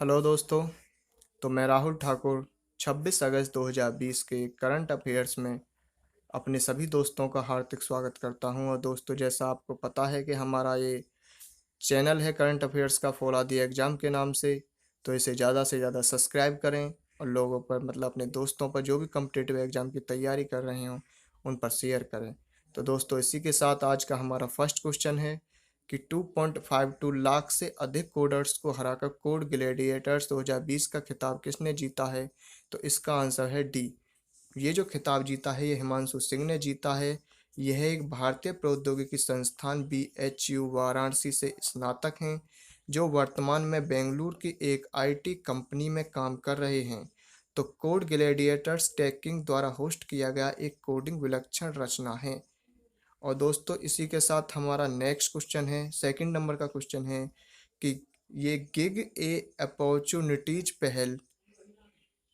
Hello दोस्तों। तो मैं राहुल ठाकुर 26 अगस्त 2020 के करंट अफेयर्स में अपने सभी दोस्तों का हार्दिक स्वागत करता हूं। और दोस्तों, जैसा आपको पता है कि हमारा ये चैनल है करंट अफेयर्स का फॉलो द एग्ज़ाम के नाम से, तो इसे ज़्यादा से ज़्यादा सब्सक्राइब करें और लोगों पर अपने दोस्तों पर जो भी कम्पिटिटिव एग्ज़ाम की तैयारी कर रहे हों उन पर शेयर करें। तो दोस्तों, इसी के साथ आज का हमारा फर्स्ट क्वेश्चन है कि 2.52 लाख से अधिक कोडर्स को हराकर कोड ग्लैडिएटर्स 2020 का खिताब किसने जीता है? तो इसका आंसर है डी। ये जो खिताब जीता है ये हिमांशु सिंह ने जीता है। यह एक भारतीय प्रौद्योगिकी संस्थान BHU वाराणसी से स्नातक हैं, जो वर्तमान में बेंगलुरु की एक IT कंपनी में काम कर रहे हैं। तो कोड ग्लैडिएटर्स टेकिंग द्वारा होस्ट किया गया एक कोडिंग विलक्षण रचना है। और दोस्तों, इसी के साथ हमारा नेक्स्ट क्वेश्चन है, सेकंड नंबर का क्वेश्चन है कि ये गिग ए अपॉर्चुनिटीज पहल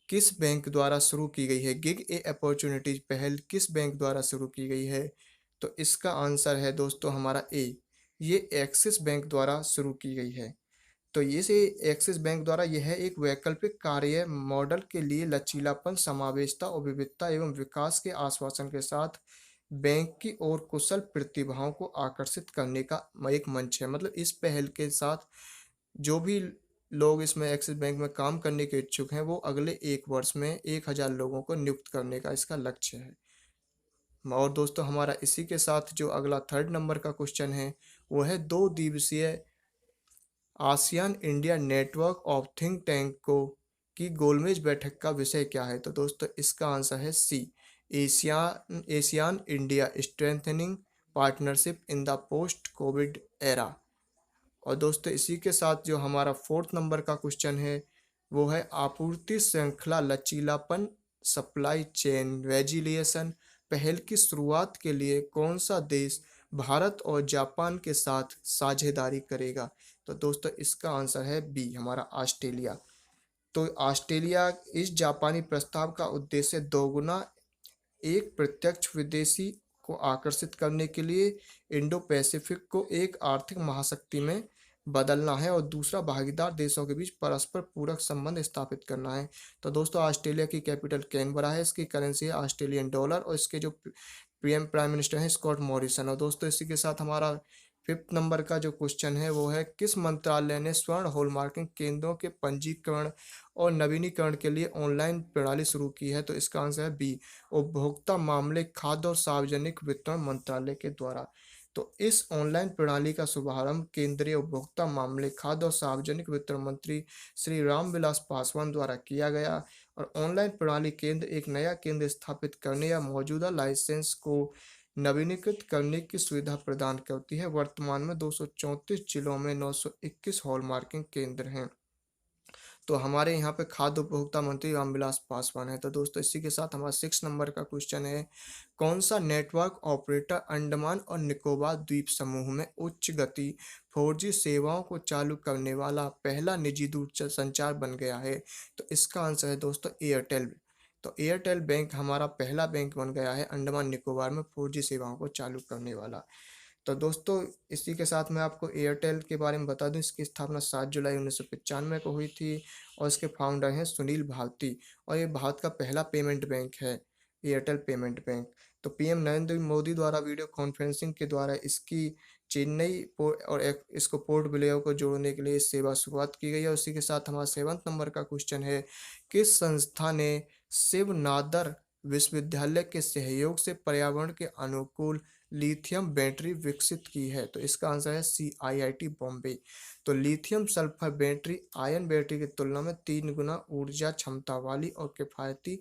किस बैंक द्वारा शुरू की गई है? गिग ए अपॉर्चुनिटीज पहल किस बैंक द्वारा शुरू की गई है? तो इसका आंसर है दोस्तों हमारा ए। ये एक्सिस बैंक द्वारा शुरू की गई है। तो ये से एक्सिस बैंक द्वारा यह एक वैकल्पिक कार्य मॉडल के लिए लचीलापन, समावेशिता और विविधता एवं विकास के आश्वासन के साथ बैंक की ओर कुशल प्रतिभाओं को आकर्षित करने का एक मंच है। मतलब इस पहल के साथ जो भी लोग इसमें एक्सिस बैंक में काम करने के इच्छुक हैं वो अगले एक वर्ष में 1000 लोगों को नियुक्त करने का इसका लक्ष्य है। और दोस्तों, हमारा इसी के साथ जो अगला थर्ड नंबर का क्वेश्चन है वो है 2 दिवसीय ASEAN India network of think tank को की गोलमेज बैठक का विषय क्या है? तो दोस्तों, इसका आंसर है C. ASEAN ASEAN India strengthening partnership in the post COVID era. और दोस्तों, इसी के साथ जो हमारा फोर्थ नंबर का क्वेश्चन है वो है आपूर्ति श्रृंखला लचीलापन, सप्लाई चेन रेजिलिएशन पहल की शुरुआत के लिए कौन सा देश भारत और जापान के साथ साझेदारी करेगा? तो दोस्तों, इसका आंसर है बी, हमारा ऑस्ट्रेलिया। तो ऑस्ट्रेलिया इस जापानी प्रस्ताव का उद्देश्य दोगुना एक प्रत्यक्ष विदेशी को आकर्षित करने के लिए इंडो पैसिफिक को एक आर्थिक महाशक्ति में बदलना है और दूसरा भागीदार देशों के बीच परस्पर पूरक संबंध स्थापित करना है। तो दोस्तों, ऑस्ट्रेलिया की कैपिटल कैनबरा है, इसकी करेंसी है ऑस्ट्रेलियन डॉलर और इसके जो प्राइम मिनिस्टर हैं स्कॉट मॉरिसन। और दोस्तों, इसी के साथ हमारा फिफ्थ नंबर का जो क्वेश्चन है वो है किस मंत्रालय ने स्वर्ण हॉलमार्किंग केंद्रों के पंजीकरण और नवीनीकरण के लिए ऑनलाइन प्रणाली शुरू की है? तो इसका आंसर है बी, उपभोक्ता मामले, खाद्य और सार्वजनिक वितरण मंत्रालय के द्वारा। तो इस ऑनलाइन प्रणाली का शुभारंभ केंद्रीय उपभोक्ता मामले, खाद्य और सार्वजनिक वितरण मंत्री श्री रामविलास पासवान द्वारा किया गया। और ऑनलाइन प्रणाली केंद्र एक नया केंद्र स्थापित करने या मौजूदा लाइसेंस को नवीनीकृत करने की सुविधा प्रदान करती है। वर्तमान में 234 जिलों में 921 हॉलमार्किंग केंद्र हैं। तो हमारे यहाँ पे खाद्य उपभोक्ता मंत्री रामविलास पासवान है। तो दोस्तों, इसी के साथ हमारा 6 नंबर का क्वेश्चन है कौन सा नेटवर्क ऑपरेटर अंडमान और निकोबार द्वीप समूह में उच्च गति 4G सेवाओं को चालू करने वाला पहला निजी दूरसंचार बन गया है? तो इसका आंसर है दोस्तों एयरटेल। तो एयरटेल बैंक हमारा पहला बैंक बन गया है अंडमान निकोबार में 4G सेवाओं को चालू करने वाला। तो दोस्तों, इसी के साथ मैं आपको एयरटेल के बारे में बता दूं, इसकी स्थापना 7 जुलाई 1995 को हुई थी और इसके फाउंडर हैं सुनील भारती। और ये भारत का पहला पेमेंट बैंक है, एयरटेल पेमेंट बैंक। तो पीएम नरेंद्र मोदी द्वारा वीडियो कॉन्फ्रेंसिंग के द्वारा इसकी चेन्नई पोर्ट और इसको पोर्ट ब्लेयर को जोड़ने के लिए इस सेवा शुरुआत की गई है। उसी के साथ हमारा 7 नंबर का क्वेश्चन है किस संस्था ने शिव नादर विश्वविद्यालय के सहयोग से पर्यावरण के अनुकूल लिथियम बैटरी विकसित की है? तो इसका आंसर है सी, IIT बॉम्बे। तो lithium sulphur battery ion battery की तुलना में 3 गुना ऊर्जा क्षमता वाली और किफायती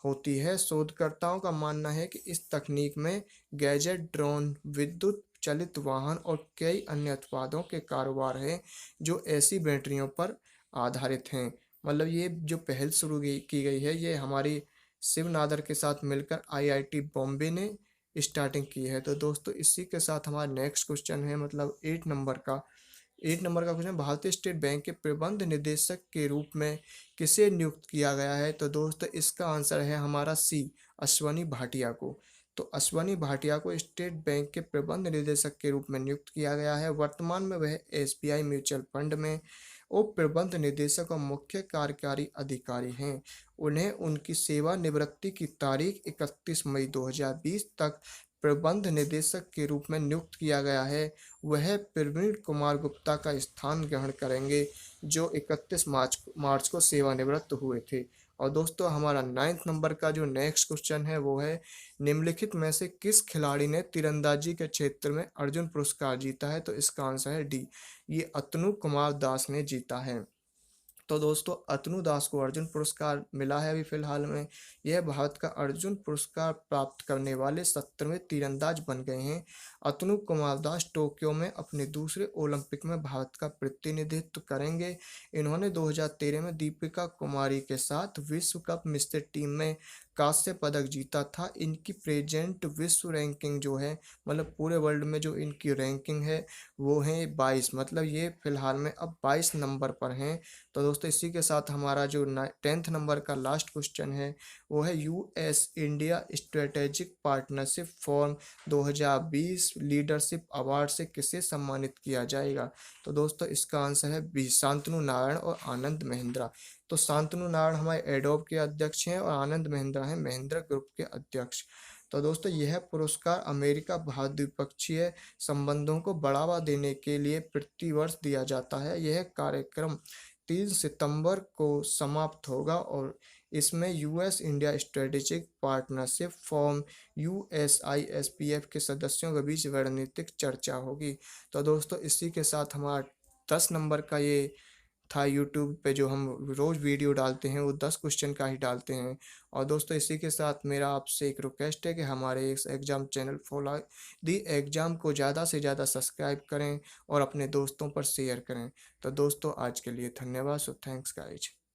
होती है। शोधकर्ताओं का मानना है कि इस तकनीक में गैजेट, ड्रोन, विद्युत चलित वाहन और कई अन्य उत्पादों के कारोबार हैं जो ऐसी बैटरियों पर आधारित हैं। मतलब ये जो पहल शुरू की गई है ये हमारी शिव नादर के साथ मिलकर IIT बॉम्बे ने स्टार्टिंग की है। तो दोस्तों, इसी के साथ हमारा नेक्स्ट क्वेश्चन है 8 नंबर का क्वेश्चन, भारतीय स्टेट बैंक के प्रबंध निदेशक के रूप में किसे नियुक्त किया गया है? तो दोस्तों, इसका आंसर है हमारा सी, अश्वनी भाटिया को। तो अश्वनी भाटिया को स्टेट बैंक के प्रबंध निदेशक के रूप में नियुक्त किया गया है। वर्तमान में वह SBI म्यूचुअल फंड में उप प्रबंध निदेशक और मुख्य कार्यकारी अधिकारी हैं। उन्हें उनकी सेवानिवृत्ति की तारीख 31 मई 2020 तक प्रबंध निदेशक के रूप में नियुक्त किया गया है। वह प्रवीण कुमार गुप्ता का स्थान ग्रहण करेंगे, जो 31 मार्च को सेवानिवृत्त हुए थे। और दोस्तों, हमारा 9th नंबर का जो नेक्स्ट क्वेश्चन है वो है, निम्नलिखित में से किस खिलाड़ी ने तीरंदाजी के क्षेत्र में अर्जुन पुरस्कार जीता है? तो इसका आंसर है डी, ये अतनु कुमार दास ने जीता है। तो दोस्तों, अतनु दास को अर्जुन पुरस्कार मिला है अभी फिलहाल में। यह भारत का अर्जुन पुरस्कार प्राप्त करने वाले 17वें तीरंदाज बन गए हैं। अतनु कुमार दास टोक्यो में अपने दूसरे ओलंपिक में भारत का प्रतिनिधित्व करेंगे। इन्होंने 2013 में दीपिका कुमारी के साथ विश्व कप मिश्रित टीम में कांस्य पदक जीता था। इनकी प्रेजेंट विश्व रैंकिंग जो है, मतलब पूरे वर्ल्ड में जो इनकी रैंकिंग है वो है 22, मतलब ये फिलहाल में अब 22 नंबर पर हैं। तो दोस्तों, इसी के साथ हमारा जो 10th नंबर का लास्ट क्वेश्चन है वो है, US India strategic partnership forum 2020 leadership award से किसे सम्मानित किया जाएगा? तो दोस्तों, इसका आंसर है बी, शांतनु नारायण और आनंद महिंद्रा। तो शांतनु नारायण हमारे एडोब के अध्यक्ष हैं और आनंद महिंद्रा हैं महिंद्रा ग्रुप के अध्यक्ष। तो दोस्तों, यह पुरस्कार अमेरिका भारत द्विपक्षीय संबंधों को बढ़ावा देने के लिए प्रतिवर्ष दिया जाता है। यह कार्यक्रम 3 सितंबर को समाप्त होगा और इसमें US India strategic partnership forum USISPF के सदस्यों के बीच रणनीतिक चर्चा होगी। तो दोस्तों, इसी के साथ हमारा 10 नंबर का ये था। यूट्यूब पे जो हम रोज़ वीडियो डालते हैं वो 10 क्वेश्चन का ही डालते हैं। और दोस्तों, इसी के साथ मेरा आपसे एक रिक्वेस्ट है कि हमारे इस exam channel follow the exam को ज़्यादा से ज़्यादा सब्सक्राइब करें और अपने दोस्तों पर शेयर करें। तो दोस्तों, आज के लिए धन्यवाद। So thanks guys.